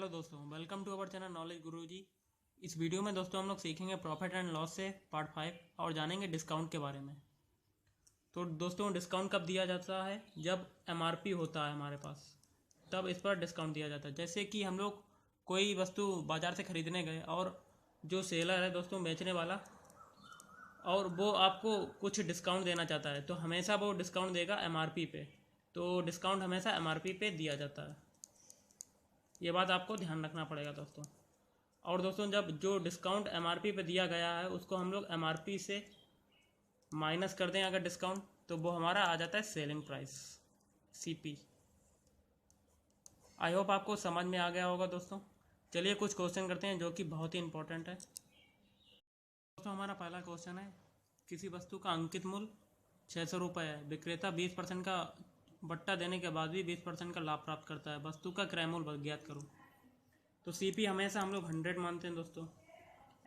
Hello दोस्तों, welcome to our channel knowledge Guruji. इस वीडियो में दोस्तों हम लोग सीखेंगे प्रॉफिट एंड लॉस से पार्ट 5 और जानेंगे डिस्काउंट के बारे में। तो दोस्तों डिस्काउंट कब दिया जाता है? जब एमआरपी होता है हमारे पास, तब इस पर डिस्काउंट दिया जाता है। जैसे कि हम लोग कोई वस्तु बाज़ार से ख़रीदने गए और जो सेलर है दोस्तों, बेचने वाला, और वो आपको कुछ डिस्काउंट देना चाहता है, तो हमेशा वो डिस्काउंट देगा एमआरपी पे। तो डिस्काउंट हमेशा एमआरपी पे दिया जाता है, ये बात आपको ध्यान रखना पड़ेगा दोस्तों। और दोस्तों जब जो डिस्काउंट एमआरपी पे दिया गया है उसको हम लोग एमआरपी से माइनस कर दें अगर डिस्काउंट, तो वो हमारा आ जाता है selling price, CP. I hope आपको समझ में आ गया होगा दोस्तों। चलिए कुछ क्वेश्चन करते हैं जो कि बहुत ही इंपॉर्टेंट है दोस्तों। हमारा पहला क्वेश्चन है, किसी वस्तु का अंकित मूल्य 600 रुपये है। विक्रेता 20% का बट्टा देने के बाद भी 20% का लाभ प्राप्त करता है। वस्तु का क्रय मूल्य ज्ञात करो। तो सीपी हमेशा हम लोग 100 मानते हैं दोस्तों।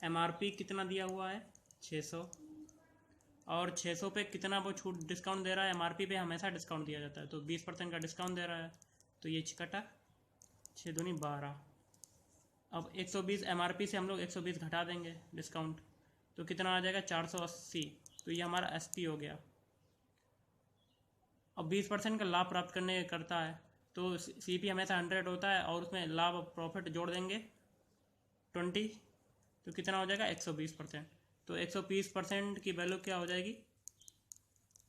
एमआरपी कितना दिया हुआ है? 600, और 600 पे कितना वो छूट डिस्काउंट दे रहा है? एमआरपी पे हमेशा डिस्काउंट दिया जाता है, तो 20% का डिस्काउंट दे रहा है, तो ये कटा 6 दूनी 12। अब 120 एमआरपी से हम लोग 120 घटा देंगे डिस्काउंट, तो कितना आ जाएगा? 480। तो ये हमारा एसपी हो गया। अब 20% का लाभ प्राप्त करता है, तो सीपी हमेशा 100 होता है, और उसमें लाभ प्रॉफिट जोड़ देंगे 20, तो कितना हो जाएगा? 120%। तो 120% की वैल्यू क्या हो जाएगी?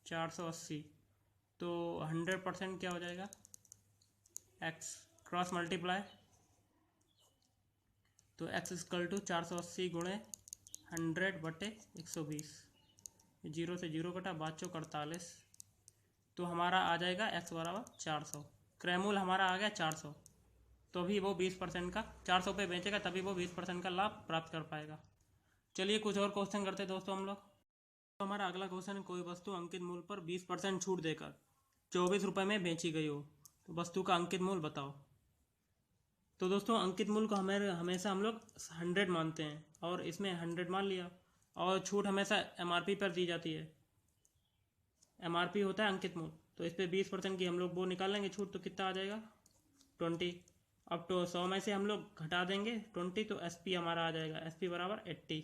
480। तो 100% क्या हो जाएगा? x क्रॉस मल्टीप्लाई, तो x इक्वल टू 480 गुणे 100/120। जीरो से जीरो कटा, 548। तो हमारा आ जाएगा x बराबर 400। क्रयमूल हमारा आ गया 400, तो भी वो 20% का 400 पे बेचेगा, तभी वो 20% का लाभ प्राप्त कर पाएगा। चलिए कुछ और क्वेश्चन करते हैं दोस्तों हम लोग। तो हमारा अगला क्वेश्चन है, कोई वस्तु अंकित मूल्य पर 20% छूट देकर 24 रुपये में बेची गई हो, तो वस्तु का अंकित मूल्य बताओ। तो दोस्तों अंकित मूल्य को हमेशा हम लोग 100 मानते हैं, और इसमें 100 मान लिया, और छूट हमेशा एमआरपी पर दी जाती है। एमआरपी होता है अंकित मूल्य, तो इस पर 20% की हम लोग वो निकाल लेंगे छूट, तो कितना आ जाएगा? 20। अब तो 100 में से हम लोग घटा देंगे 20, तो एसपी हमारा आ जाएगा, एसपी बराबर 80।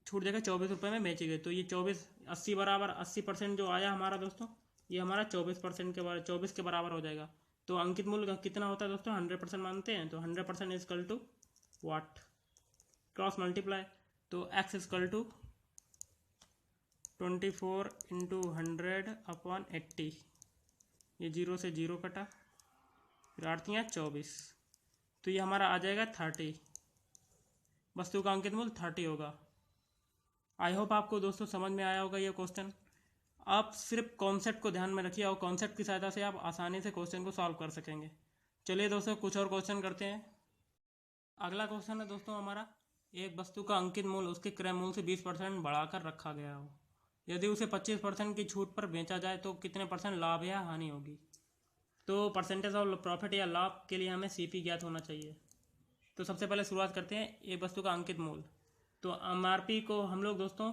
छूट देगा 24 रुपये में बेची गई, तो ये 80 बराबर 80% जो आया हमारा दोस्तों, ये हमारा 24% के बराबर 24 के बराबर हो जाएगा। तो अंकित मूल्य कितना होता है दोस्तों? 100% मानते हैं, तो 100% equal to what, cross multiply, तो x इजकल टू 24 इंटू 100/80। ये जीरो से जीरो कटा, फिर 8×24, तो ये हमारा आ जाएगा 30। वस्तु का अंकित मूल्य 30 होगा। आई होप आपको दोस्तों समझ में आया होगा ये क्वेश्चन। आप सिर्फ कॉन्सेप्ट को ध्यान में रखिए, और कॉन्सेप्ट की सहायता से आप आसानी से क्वेश्चन को सॉल्व कर सकेंगे। चलिए दोस्तों कुछ और क्वेश्चन करते हैं। अगला क्वेश्चन है दोस्तों हमारा, एक वस्तु का अंकित मूल्य उसके क्रय मूल्य से 20% बढ़ाकर रखा गया हो। यदि उसे 25% की छूट पर बेचा जाए तो कितने % लाभ या हानि होगी? तो परसेंटेज ऑफ प्रॉफिट या लाभ के लिए हमें सीपी ज्ञात होना चाहिए। तो सबसे पहले शुरुआत करते हैं, एक वस्तु का अंकित मूल्य। तो एमआरपी को हम लोग दोस्तों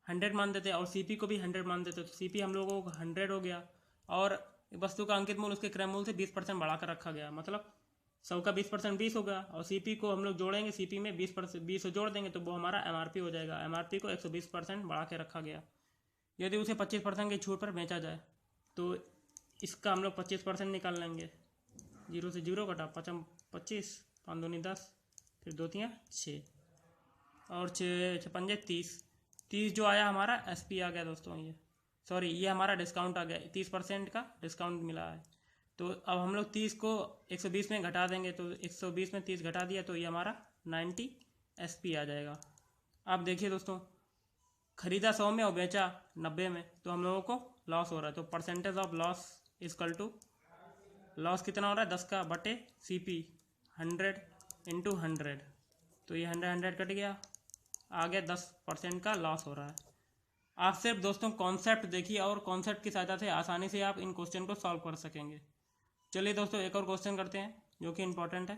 100 मान देते हैं, और सीपी को भी 100 मान देते हैं, तो सीपी हम लोगों को 100 हो गया, और वस्तु का अंकित मूल्य उसके क्रय मूल्य से 20% बढ़ाकर रखा गया, मतलब 100 का 20% 20 होगा, और सीपी को हम लोग जोड़ेंगे, सीपी में 20% जोड़ देंगे, तो वो हमारा एमआरपी हो जाएगा। एमआरपी को 120% बढ़ा के रखा गया। यदि उसे 25% की छूट पर बेचा जाए, तो इसका हम लोग 25% निकाल लेंगे। जीरो से जीरो कटा, 25, 5 दूनी 10, फिर 2 3 6, और 6 पंजे 30 जो आया हमारा एसपी आ गया दोस्तों। ये हमारा डिस्काउंट आ गया, 30% का डिस्काउंट मिला है। तो अब हम लोग 30 को 120 में घटा देंगे, तो 120 में 30 घटा दिया, तो ये हमारा 90 एसपी आ जाएगा। अब देखिए दोस्तों, खरीदा 100 में और बेचा 90 में, तो हम लोगों को लॉस हो रहा है। तो percentage of loss equal to, loss कितना हो रहा है? 10 का बटे सीपी 100 इंटू 100, तो ये 100 कट गया, आ गया 10% का लॉस हो रहा है। आप सिर्फ दोस्तों कॉन्सेप्ट देखिए, और कॉन्सेप्ट की सहायता से आसानी से आप इन क्वेश्चन को सॉल्व कर सकेंगे। चलिए दोस्तों एक और क्वेश्चन करते हैं जो कि इंपॉर्टेंट है।